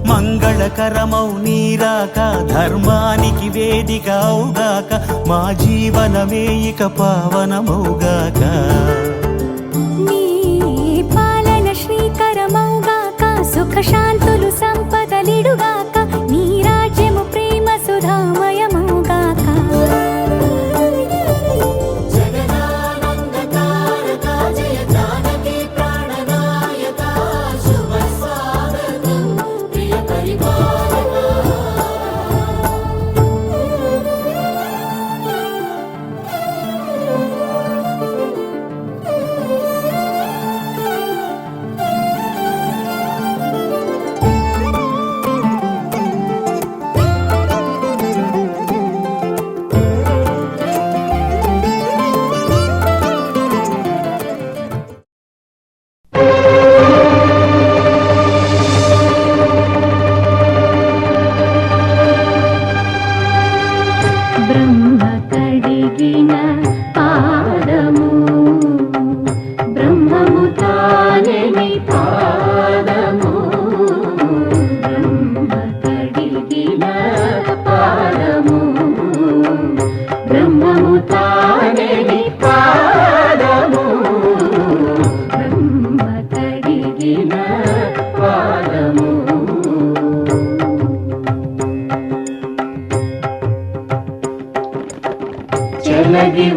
మంగళకరమౌ నీరాక ధర్మానికి వేదికవుగాక మా జీవనమే ఇక పావనమౌగాక నీ పాలన శ్రీకరమౌగాక సుఖ శాంతులు సంపదలిడుగాక నీ రాజ్యము ప్రేమ సుధామయమౌగాక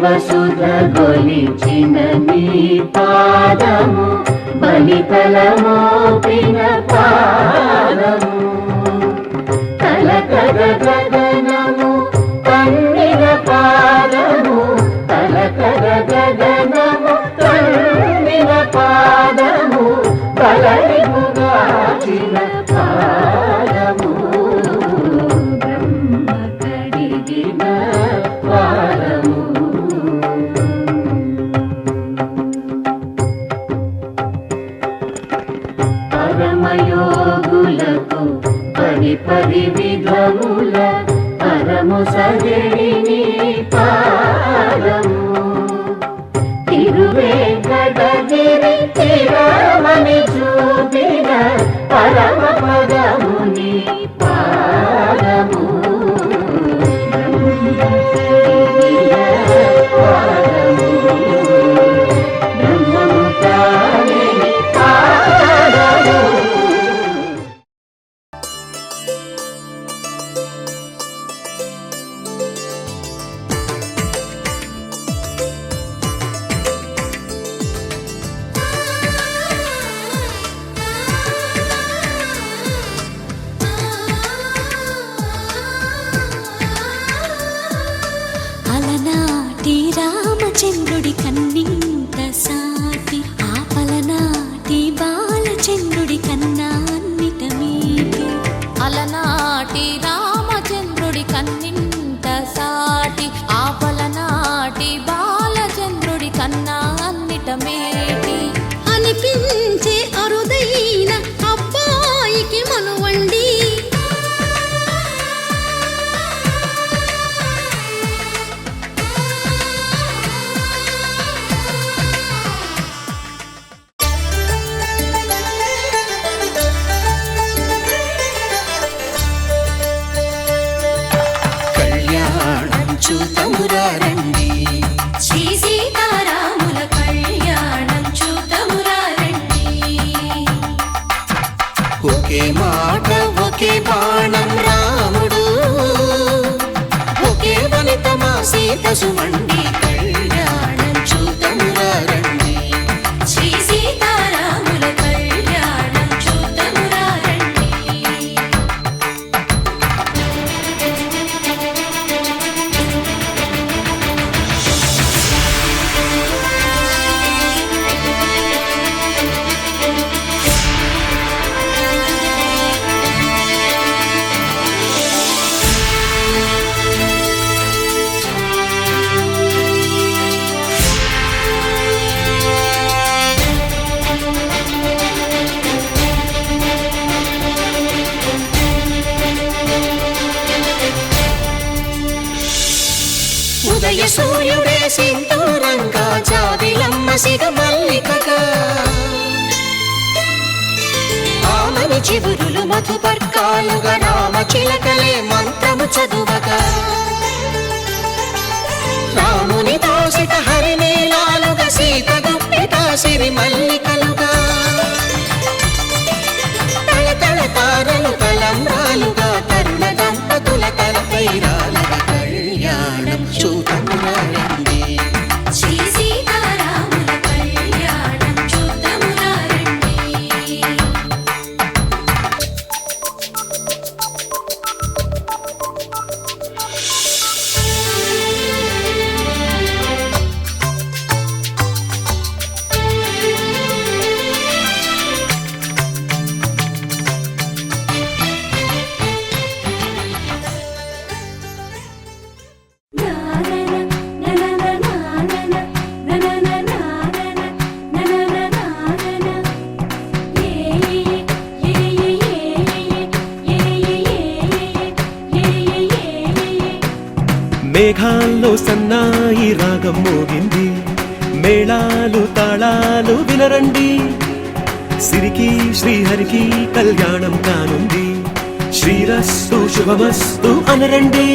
వసుధ గొలిచిన నీ పాదము బలితలమోపిన పాదము తలకగ గగనము తన్నిన పాదము తలకగ గగనము తన్నిన పాదము బలముగాచిన పాదము బ్రహ్మ కడిగిన పాదము పరమయోగులకు పరి విధముల పరము సజడిని పాదము తిరువేంకటగిరి కనిపించే అరుదైన అబ్బాయికి మనువండి. కళ్యాణం చూతమురా రండి, శ్రీ సీతారాముల కళ్యాణం చూతమురా రండి. ఒకే మాట ఒకే బాణం రాముడు, ఒకే వనిత మా సీత సుమండి. కళ్యాణం చూతమురా రండి, శ్రీ సీతారాముల కళ్యాణం చూతమురా రండి. ఉదయ సూర్యుడే సింధూరంగా, జాబిలమ్మ సిగ మల్లికగా, ఆమని చివురులు మధుపర్కాలుగా, రామ చిలకలే మంత్రము చదువగా, రాముని దోసిట హరినీలాలుగా, సీత గుప్పిట సిరి మల్లికలుగా, తళతళ తారలు తలంబ్రాలుగా, తరుణ దంపతుల తలపైరాలుగా. కళ్యాణం చూతమురా రండి, శ్రీ సీతారాముల కళ్యాణం చూతమురా రండి. మేఘాల్లో సన్నాయి రాగం మోగింది, మేళాలు తాళాలు వినరండి. సిరికి శ్రీహరికి కళ్యాణం కానుంది, శ్రీరస్తు శుభమస్తు అనరండి.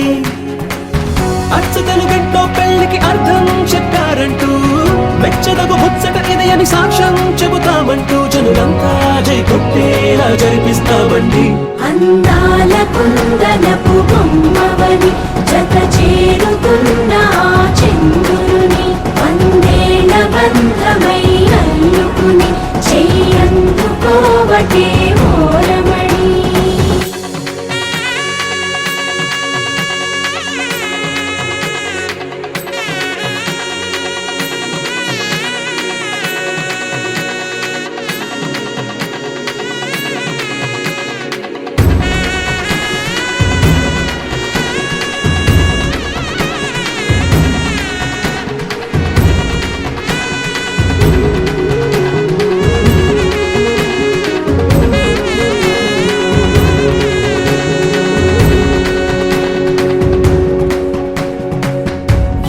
అచ్చతలు గంటో పెళ్లికి అర్థం చెప్పారంటూ, మెచ్చదగు ముచ్చట ఇది అని సాక్ష్యం చెబుతామంటూ, జనులంతా జై కొట్టేలా జరిపిస్తామండి. అందాల కుందనపు బొమ్మవని జత చేరుతున్న ఆ చంద్రుని, వందేళ్ల బంధమై అల్లుకుని చెయ్యందుకోవటే ఓరమణి.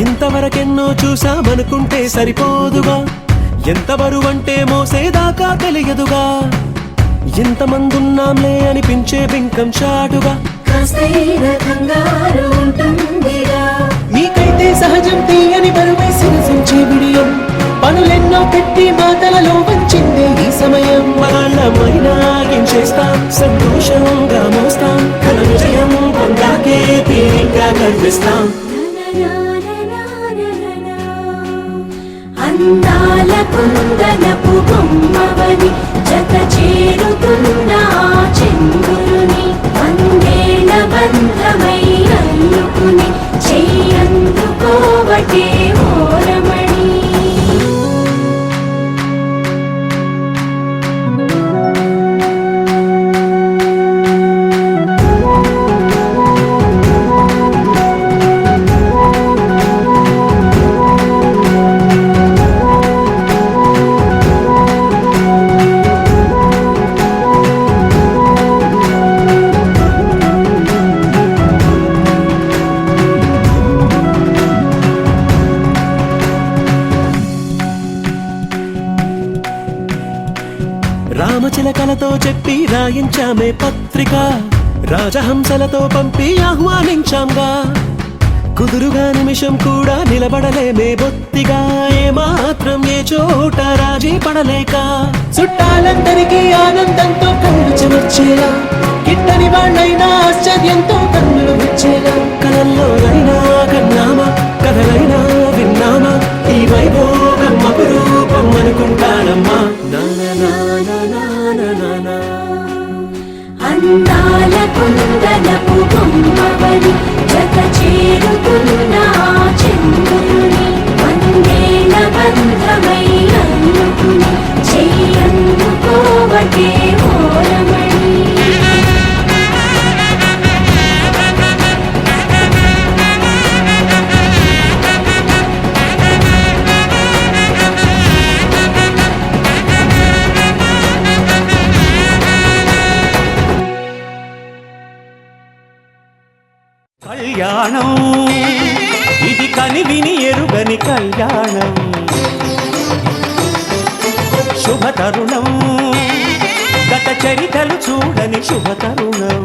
ఇంతవరకెన్నో చూసామనుకుంటే సరిపోదుగా, ఎంత బరువంటే మోసేదాకా తెలియదుగా, ఇంతమందున్నాంలే అనిపించే బింకం చాటుగా. కాస్తైన కంగారు ఉంటుందిగా, మీకైతే సహజం తీయని బరువై సిరసించే విడియం, పనులెన్నో పెట్టి మాటలలో వంచిందే ఈ సమయం. వాళ్ళమైనా ఏం చేస్తాం, సంతోషంగా మోస్తాం, ఘన విజయం పొందాకే తీరిగ్గా కనిపిస్తాం. అందాల కుందనపు బొమ్మవని జత చేరుతున్న ఆ చంద్రుని, వందేళ్ల బంధమై అల్లుకుని చెయ్యందుకోవటే ఓరమణి. రామచిలకలతో చెప్పి రాయించామే పత్రిక, రాజహంసలతో పంపి ఆహ్వానించాంగా. కుదురుగా నిమిషం కూడా నిలబడలేమే బొత్తిగా, ఏమాత్రం ఏ చోట రాజీ పడలేక. చుట్టాలందరికీ ఆనందంతో కళ్ళు చెమర్చేలా, గిట్టని వాళ్ళైనా ఆశ్చర్యంతో కన్నులు విచ్చేలా. కలల్లోనైనా కన్నామా, కథలైనా విన్నామా, ఈ వైభోగం అపురూపం అనుకుంటానమ్మా. అందాల కుందనపు బొమ్మవని జత చేరుతున్న చంద్రుని, వందేల బంధమై అల్లుకుని చెయ్యందుకోవటే ఓరమణి. కళ్యాణం ఇది కని విని ఎరుగని కళ్యాణం, శుభతరుణం గత చరితలు చూడని శుభతరుణం.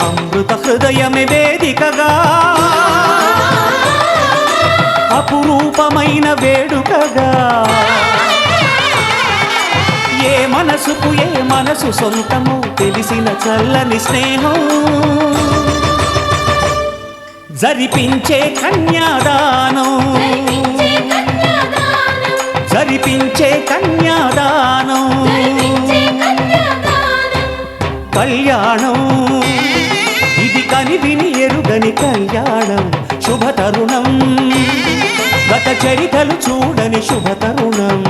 అమృత హృదయమే వేదికగా, అపురూపమైన వేడుకగా. ఏ మనసుకు ఏ మనసు సొంతము తెలిసిన చల్లని స్నేహం, జరిపించే కన్యాదానం, జరిపించే కన్యాదానం. కళ్యాణం ఇది కని విని ఎరుగని కళ్యాణం, శుభతరుణం గత చరితలు చూడని శుభతరుణం.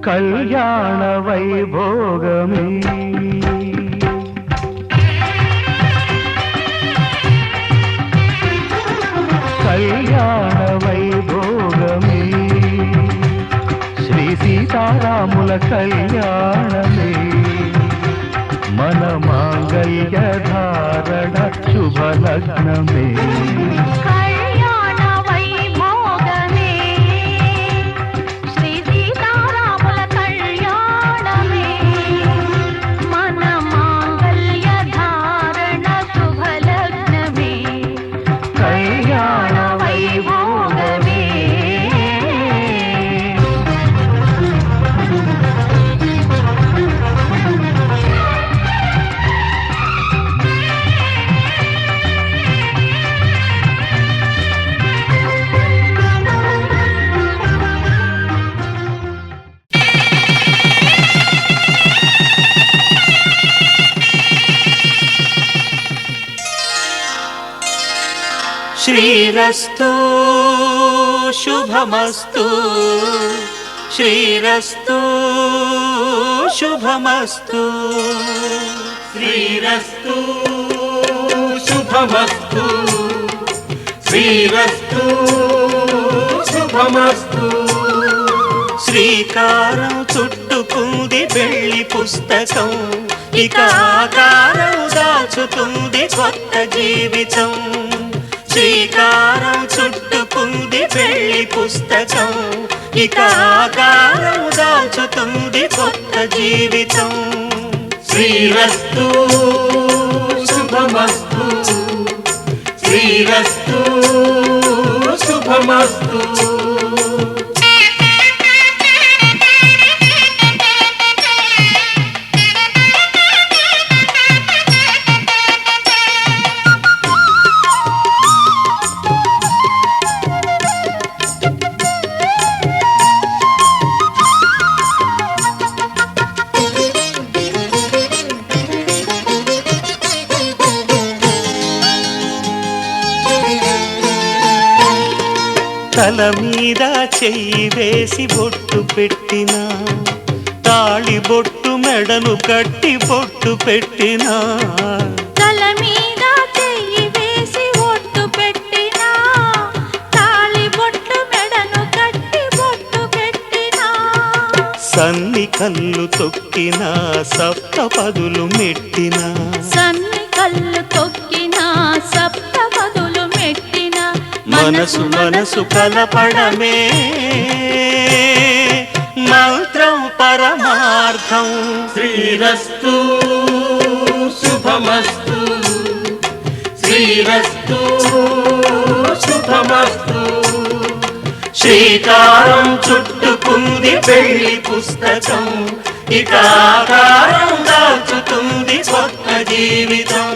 కళ్యాణ వైభోగమే కళ్యాణ వైభోగమే, శ్రీ సీతారాముల కళ్యాణమే. మన మాంగళ్య ధారణ శుభలగ్నమే. శ్రీరస్తు శుభమస్తు, శ్రీరస్తు శుభమస్తు, శ్రీరస్తు శుభమస్తు, శ్రీరస్తు శుభమస్తు. శ్రీకారం చుట్టుకుంది పెళ్లి పుస్తకం, ఇక ఆకారం దాచుతుంది కొత్త జీవితం. శ్రీకారం చుట్టుకుంది పెళ్లి పుస్తకం, ఇక ఆకారం దాచుతుంది కొత్త జీవితం. శ్రీరస్తు శుభమస్తు, శ్రీరస్తు శుభమస్తు. తల మీద చెయ్యి వేసి బొట్టు పెట్టినా, తాళి బొట్టు మెడను కట్టి బొట్టు పెట్టినా. తల మీద చెయ్యి వేసి బొట్టు పెట్టినా, తాళి బొట్టు మెడను కట్టి బొట్టు పెట్టినా. సన్ని కళ్ళు తొక్కిన సప్తపదులు మెట్టిన సన్ని కళ్ళు తొక్కిన సప్తపదులు మెట్టిన మనసు మనసు కలపడమే మంత్రం పరమార్థం. శ్రీరస్తు శుభమస్తు శ్రీరస్తు శుభమస్తు. శ్రీకారం చుట్టుకుంది పెళ్లి పుస్తకం, ఇక ఆకారం దాచుతుంది కొత్త జీవితం.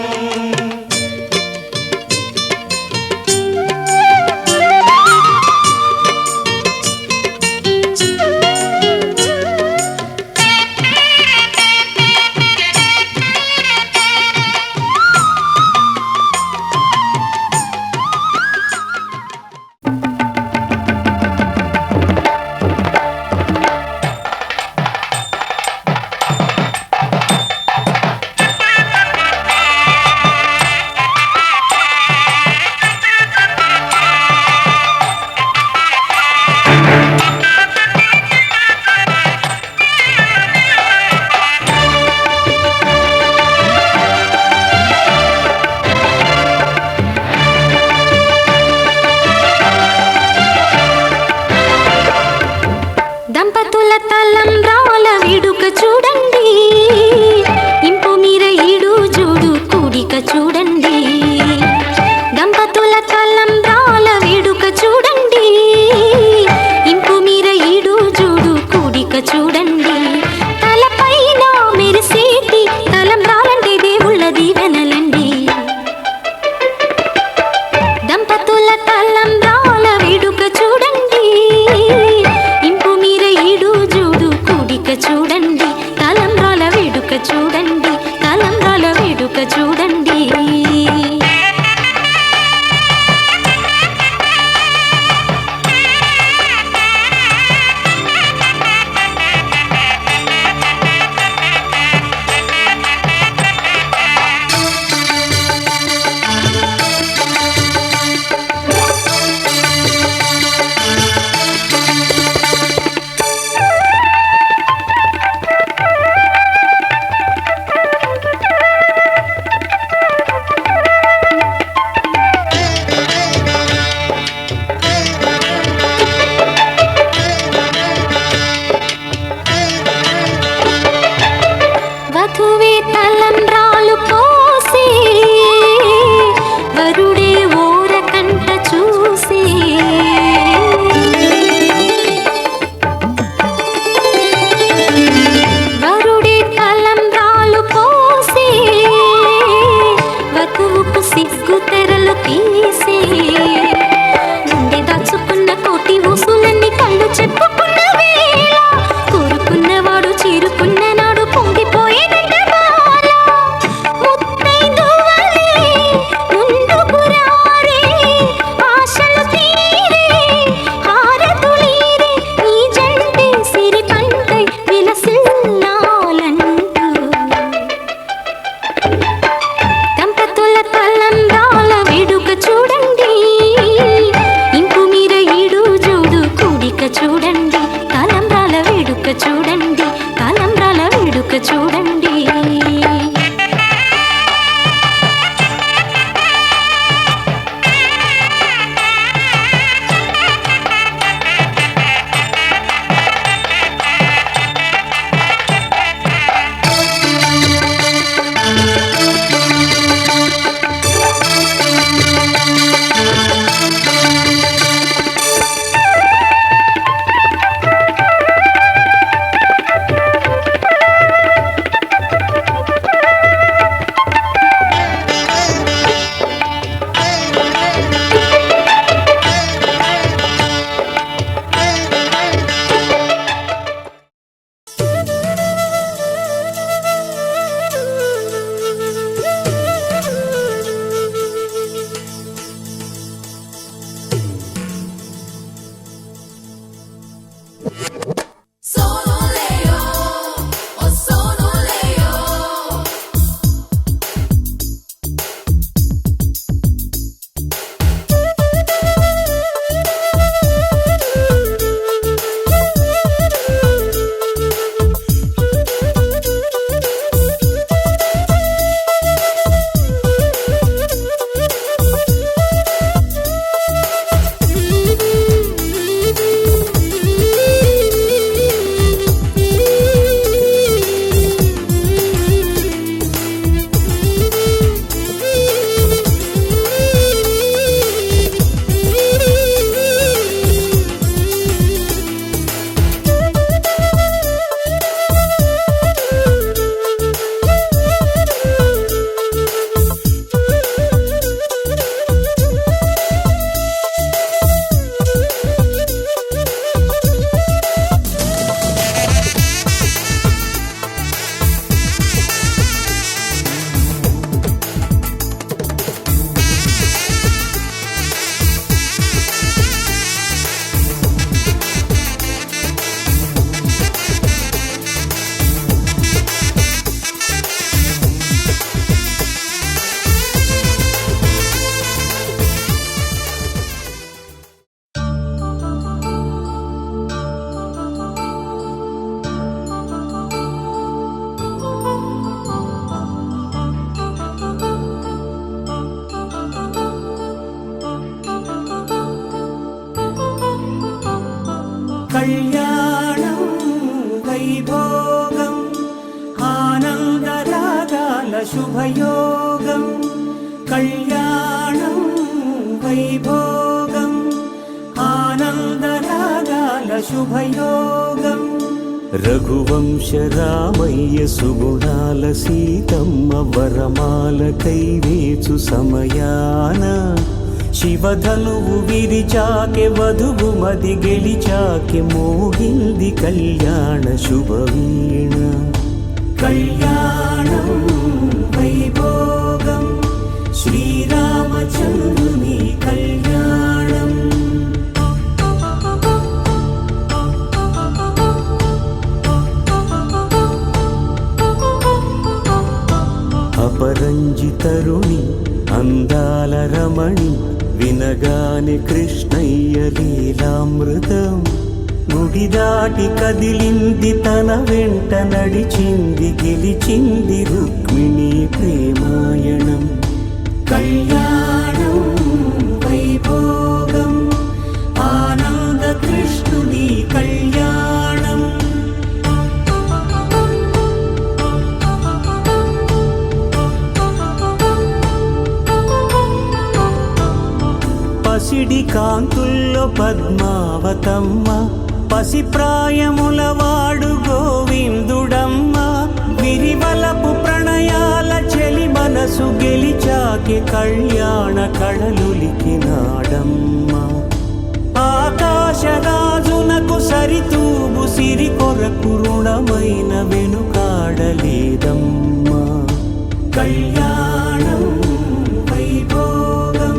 దంపతుల తలంబ్రాల వేడుక చూడండి, ఇంపు మీర ఈడు జోడు కూడిక చూడండి. దంపతుల తలంబ్రాల వేడుక చూడండి, ఇంపు మీర ఈడు జోడు కూడిక చూడండి. తలపైన మెరిసేటి తలంబ్రాలంటే దేవుళ్ళ దీవెనలండి. దంపతుల తలంబ్రాల వేడుక చూడండి, చూడండి తలంబ్రాల వేడుక చూడండి, తలంబ్రాల వేడుక చూడండి. వధువే తలంబ్రాలు పోసి వరుడే ఓరకంట చూసి, వరుడే తలంబ్రాలు పోసి వధువుకు సిగ్గు తెరలు తీసి, గుండె దాచుకున్న కోటి ఊసులన్నీ కళ్ళు చెప్పుకున్న వేళ, కోరుకున్నవాడు చేరుకున్న నాడు పొంగిపోయేదంట బాల. ముత్తైదువలే ముందుకు రారే, ఆశలు తీరే హారతులీరే, ఈ జంటే సిరి పంటై విలసిల్లాలంటూ. దంపతుల తలంబ్రాల వేడుక చూడండి, ఇంపు మీర ఈడు జోడు కూడిక చూడండి, తలంబ్రాల వేడుక చూడండి, తలంబ్రాల వేడుక చూడండి. కళ్యాణం వైభోగం ఆనందరాగాల శుభయోగం కళ్యాణం వైభోగం ఆనందరాగాల శుభయోగం రఘువంశ రామయ్య సుగుణాల సీతమ్మ వరమాల కైవేచు సమయాన శివధనువు విరిచాకె వధువు మది గెలిచాకె మోగింది కళ్యాణ శుభవీణ కళ్యాణం వైభోగం శ్రీరామచంద్రుని కళ్యాణం అపరంజి తరుణి అందాల రమణి వినగానే కృష్ణయ్య లీలామృతం గుడి దాటి కదిలింది తన వెంట నడిచింది గెలిచింది రుక్మిణి ప్రేమాయణం కళ్యాణం వైభోగం ఆనంద కృష్ణుని కళ్యాణం పసిడి కాంతుల్లో పద్మావతమ్మ పసిప్రాయముల వాడు గోవిందుడమ్మ విరివలపు ప్రణయాల చెలి మనసు గెలిచాకి కళ్యాణ కళలులికినాడమ్మ ఆకాశరాజునకు సరితూగు సిరి కొరకు రుణమైన వెనుకాడలేదమ్మా కళ్యాణం వైభోగం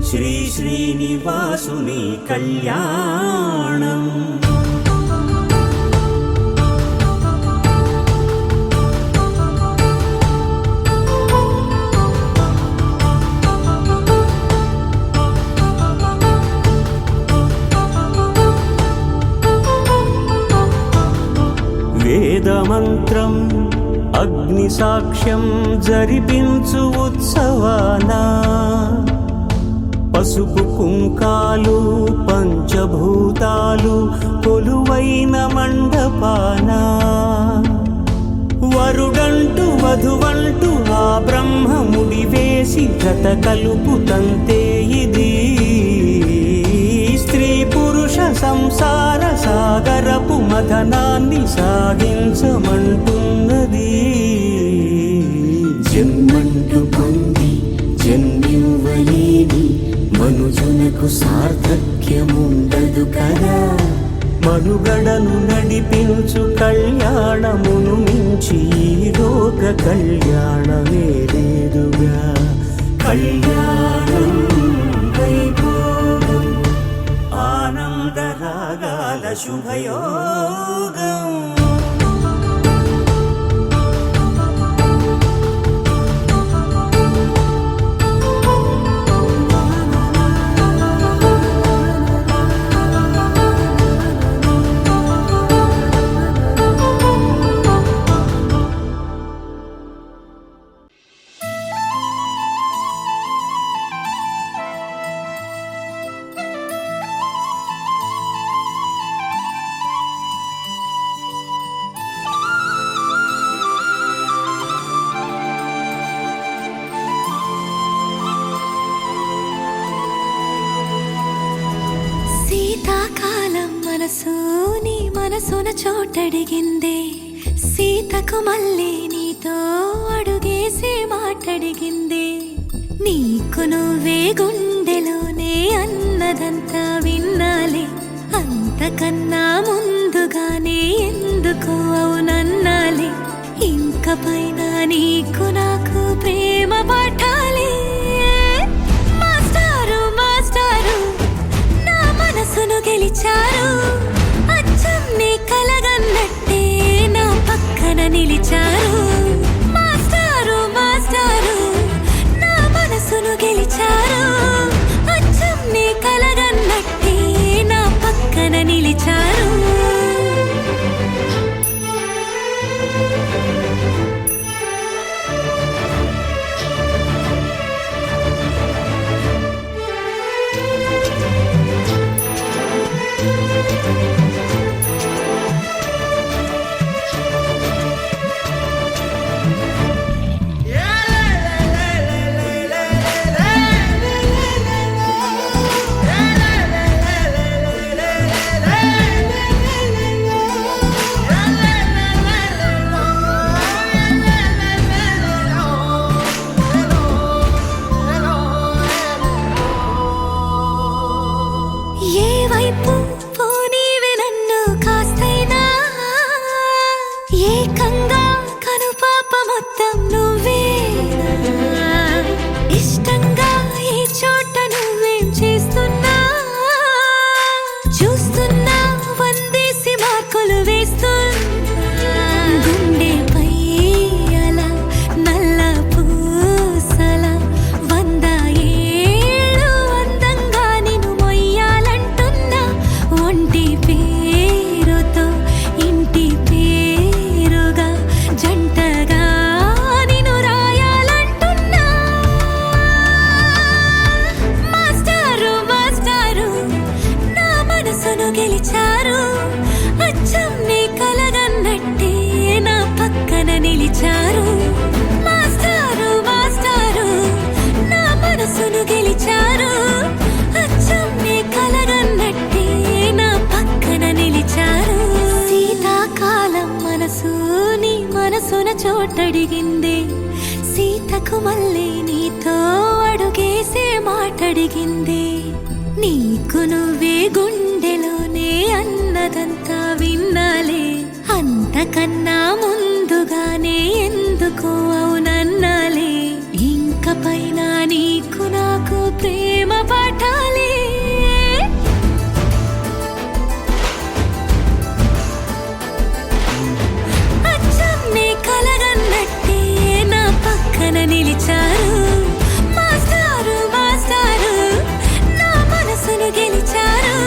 శ్రీ శ్రీనివాసుని కళ్యాణం వేదమంత్రం అగ్ని సాక్ష్యం జరిపించు ఉత్సవానా పసుపు కుంకాలు పంచభూతాలు కొలువైన మండపాన వరుడంటూ వధువంటూ ఆ బ్రహ్మముడి వేసి జత కలుపుతంతే ఇది స్త్రీ పురుష సంసార సాగరపు మథనాన్ని సాగించమంటున్నది జన్మంటూ పొంది జన్మివ్వలేని మనుజునకు సార్థక్యముండదు కదా మనుగడను నడిపించు కళ్యాణమును మించి ఈ లోక కళ్యాణమే లేదుగా కళ్యాణం వైభోగం ఆనందరాగాల శుభయోగం నీ మనసున చోటడిగిందే సీతకు మళ్ళీ నీతో అడుగేసి మాటడిగిందే నీకు నువ్వే గుండెలోనే అన్నదంతా విన్నాలే అంతకన్నా ముందుగానే ఎందుకు అవునన్నాలే ఇంక పైన నీకు నాకు ప్రేమ పాఠాలే మాస్టారు మాస్టారు నా మనసును గెలిచారు అచ్చం నీ కలగన్నట్టే నా పక్కన నిలిచారు మాస్టారు మాస్టారు నా మనసును గెలిచారు అచ్చం నీ కలగన్నట్టే నా పక్కన నిలిచారు అందం నువ్వేనా ఇష్టంగా ఈ చోట నువ్వేం చేస్తున్నా చూస్తున్నా వందేసి మార్కులు వేస్తున్నా గుండెపై అలా నల్ల పూసల 100 ఏళ్ళు అందంగా నిన్ను మొయ్యాలంటున్నా ఒంటి పేరుతో ఇంటి పేరుగా జంటగా నిన్ను రాయాలంటున్నా మాస్టారు మాస్టారు నా మనసును గెలిచారు అచ్చం నీ కలగన్నట్టే నా పక్కన నిలిచారు మాస్టారు మాస్టారు నా మనసును గెలిచారు అచ్చం నీ కలగన్నట్టే నా పక్కన నిలిచారు శీతాకాలం మనసు నీ మనసున చోటడిగింది సీతకు మళ్ళీ నీతో అడుగేసే మాటడిగింది నీకు నువ్వే గుండెలోనే అన్నదంతా విన్నాలే అంతకన్నా ముందుగానే ఎందుకు అవునన్నాలే ఇంక పైన నీకు నాకు ప్రేమ పాఠాలే అచ్చం నీ కలగన్నట్టే నా పక్కన నిలిచారు మాస్టారు మాస్టారు నా మనసును గెలిచారు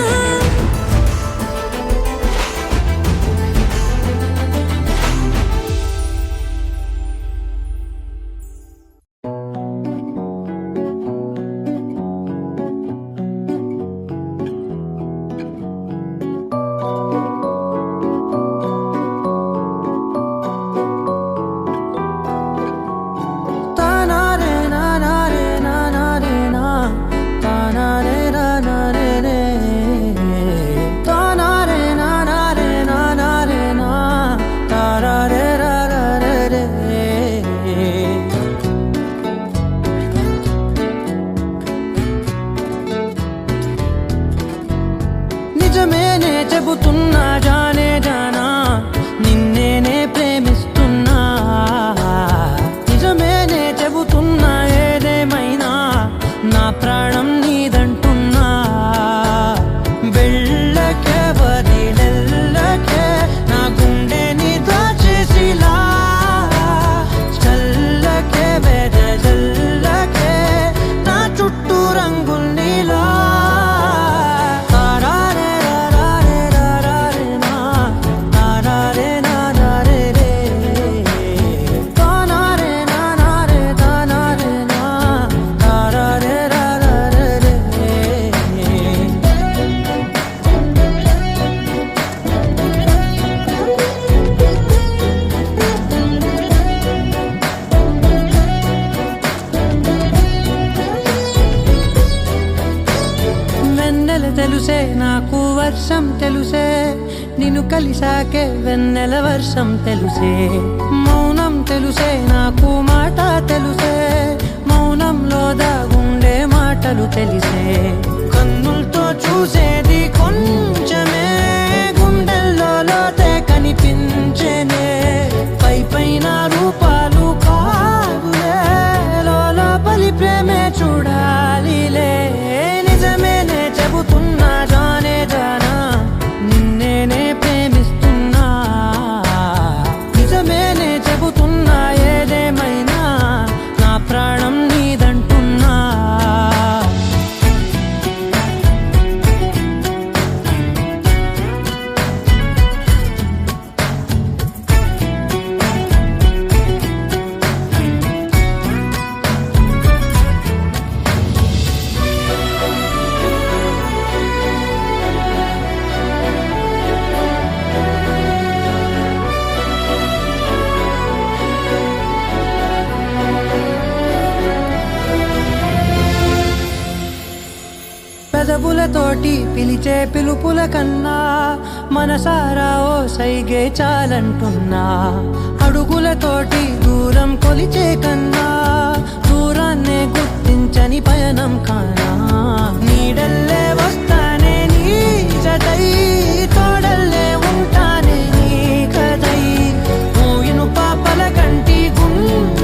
నిజమేనే చెబుతున్నా జానే జానా నిన్నేనే ప్రేమిస్తున్నా నిజమేనే చెబుతున్నా ఏదేమైనా నా ప్రాణం నీదంటున్నా వెళ్ళకే వదిలెల్లకే నా గుండెని దాచేసిలా చల్లకే వెదజల్లకే నా చుట్టూ రంగుల్నిలా తెలుసే నాకు వర్షం తెలుసే నిన్ను కలిసాకే వెన్నెల వర్షం తెలుసే మౌనం తెలుసే నాకు మాట తెలుసే మౌనంలో దాగుండే మాటలు తెలిసే కన్నులతో చూసేది కొంచెమే గుండెల్లో లోతే కనిపించేనే పై పైన రూపాలు కాదులే లోపలి ప్రేమే చూడాలిలే నిజమేనే చెబుతున్నా జానే జానా నిన్నేనే ప్రేమిస్తున్నా నిజమేనే చెబుతున్నా ఏదేమైనా నా ప్రాణం నీదంటున్నా పెదవులతోటి పిలిచే పిలుపుల కన్నా మనసారా ఓ సైగే చాలంటున్నా అడుగులతోటి దూరం కొలిచే కన్నా దూరాన్నే గుర్తించని పయనం కానా నీడల్లే వస్తానే నీ జతై తోడల్లే ఉంటానే నీ కథై మోయిను పాపల కంటి గుండె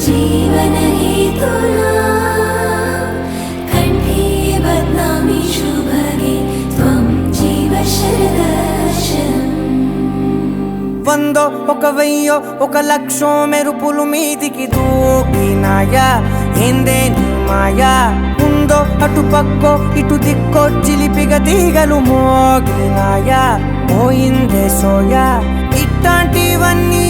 జీవన హేతునా కంఠే బద్నామి శుభగే త్వం జీవ శరదర్శనం. వందో ఒక వెయ్యో ఒక లక్షో మెరుపులు మీదికి దూకినాయా ఏందే నీ మాయా. ఉందో అటు పక్కో ఇటు దిక్కో చిలిపిగా తీగలు మోగినాయా పోయిందే సోయా. ఇట్లాంటివన్నీ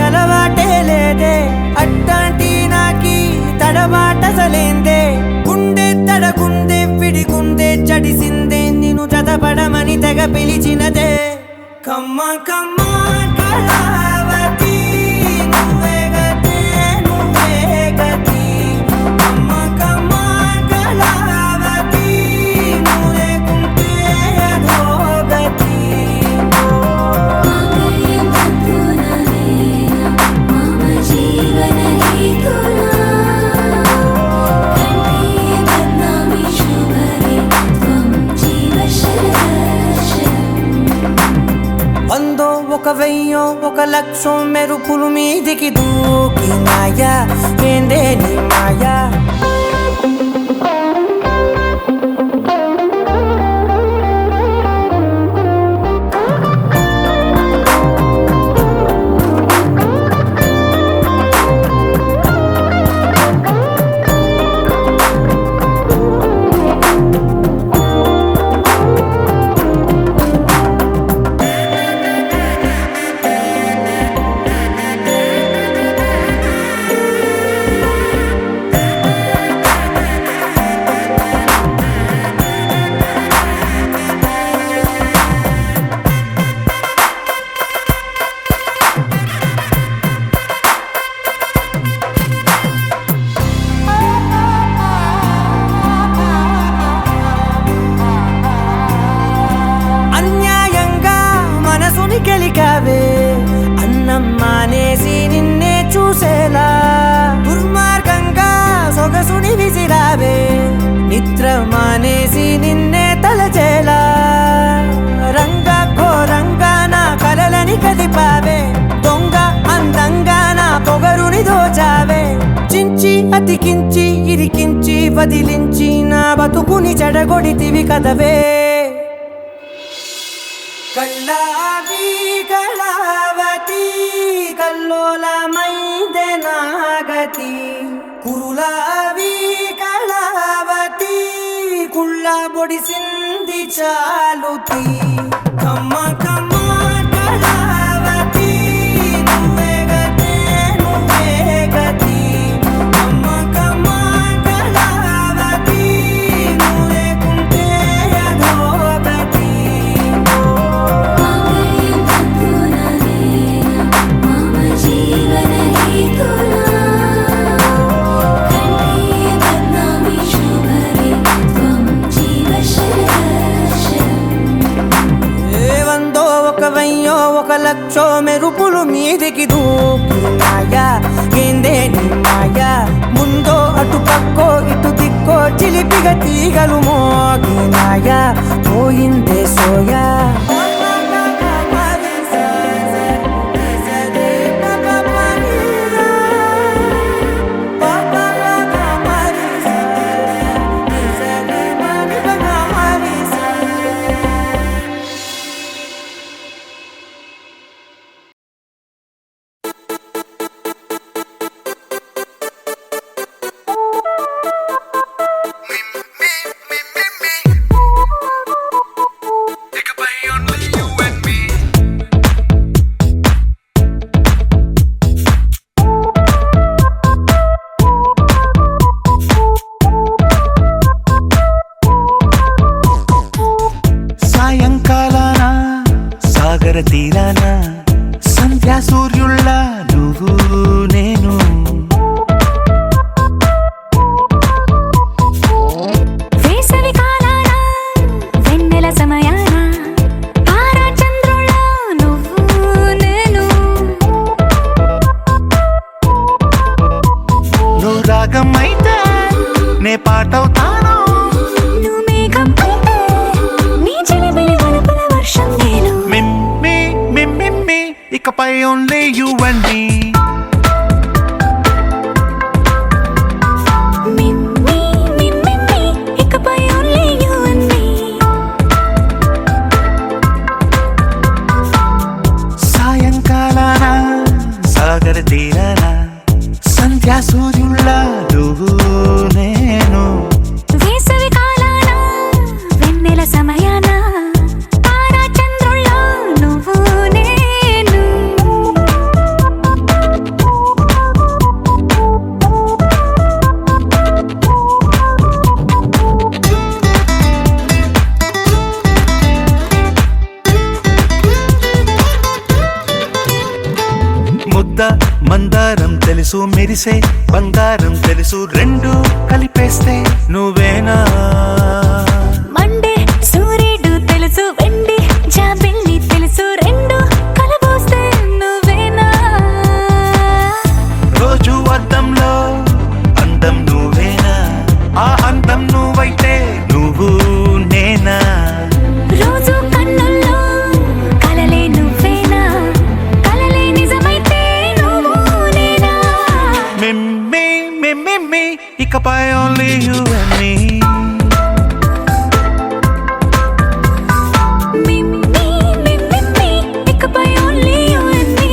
అలవాటే లేదే అట్లాంటి నాకి తడబాటసలేందే. గుండె తడగుందే విడిగుందే చడిసిందే నిన్ను చదపడమని తెగ పిలిచినదే. కమ్మ కమ్మ కళావతి నువ్వే గతే నువ్వే గతి. కమ్మ కమ్మ కళావతి నువ్వు లేకుంటే అధోగతి. మామయ్యం బంధుననేన మమ జీవన హేతునా కంఠే బద్నామి శుభగే త్వం జీవ శరదర్శనం. వందో ఒక వెయ్యో ఒక లక్షో మెరుపులు మీదికి దూకినాయా ఏందే నీ మాయా. అన్యాయంగా మనసుని గెలికావే అన్నం మానేసి నిన్నే చూసేలా. దుర్మార్గంగా సొగసుని విసిరావే నిద్ర మానేసి నిన్నే తలచేలా. రంగా ఘోరంగా నా కలలని కదిపావే దొంగ అందంగా నా పొగరుని దోచావే. చించి అతికించి ఇరికించి వదిలించి నా బతుకుని చెడగొడితివి కదవే. కళ్ళావి కళావతి కల్లోలమైందే నాగతి. కురులావి కళావతి కుళ్ళ బొడిసింది చాలుతి. కమ్మ కమ్మ కళావతి నువ్వే గతే నువ్వే గతి. కమ్మ కమ్మ కళావతి నువ్వు లేకుంటే అధోగతి. మామయ్యం బంధుననేన మమ జీవన హేతునా కంఠే బద్నామి శుభగే త్వం జీవ శరదర్శనం. వందో ఒక వెయ్యో ఒక లక్షో మెరుపులు మీదికి దూకినాయా ఏందే నీ మాయా. ముందో అటు పక్కో ఇటు దిక్కో చిలిపిగా తీగలు మోగినాయా పోయిందే సోయా. సాయంకాలాన సాగర తీరాన సంధ్యా సూర్యుళ్ళ నువ్వు నేను. వేసవి కాలాన వెన్నెల సమయాన తారా చంద్రుళ్ళ నువ్వు నేను. నువ్వు రాగం అయితే నే పాటవుతాను. నువ్వు మేఘం అయితే నీ చిలిపిలి వలపుల వర్షం నేను. మిమ్మి మిమ్మి ఇకపై ఓన్లీ యు అండ్ మీ. సంధ్యా సూర్యుళ్ళ నువ్వు నేను వేసవి కాలాన వెన్నెల సమయాన తారా చంద్రుల్లో నువ్వు నేను ముద్ద మందారం తెలుసు మెరిసే బంగారం తెలుసు రెండు కలిపేస్తే నువ్వేనా మండే సూర్యుడు తెలుసు వెండి జాబిల్లి తెలుసు రెండు కలబోస్తే నువ్వేనా రోజు అద్దంలో అందం నువ్వేనా ఆ అందం నువ్వైతే నువ్వు నేనా రోజు కన్నుల్లో కలలే నువ్వేనా కలలే నిజమైతే నువ్వు నేనా మిమ్మి మిమ్మి ఇకపై only you and me meme meme ఇకపై ఓన్లీ యు అండ్ మీ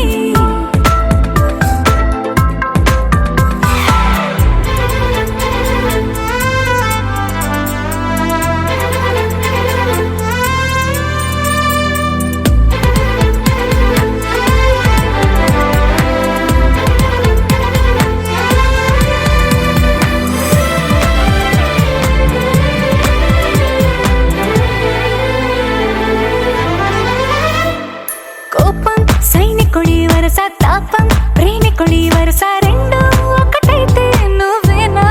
కోపం సైనికుడి వరస తాపం ప్రేమికుడి వరస రెండు ఒకటైతే నువ్వేనా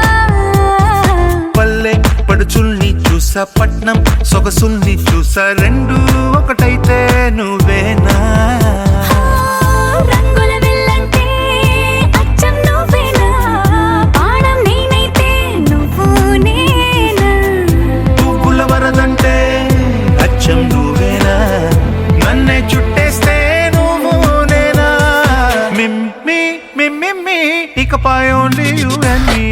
పల్లె పడుచుల్ని చూసా పట్నం సొగసుల్ని చూసా రెండు ఒకటైతే నువ్వేనా రంగుల విల్లంటే అచ్చం నువ్వేనా బాణం నేనైతే నువ్వు నేనా పువ్వుల వరదంటే అచ్చం నువ్వేనా నన్నే చుట్టేస్తే నువ్వు నేనా మిమ్మి మిమ్మి ఇకపై ఓన్లీ యు అండ్ మీ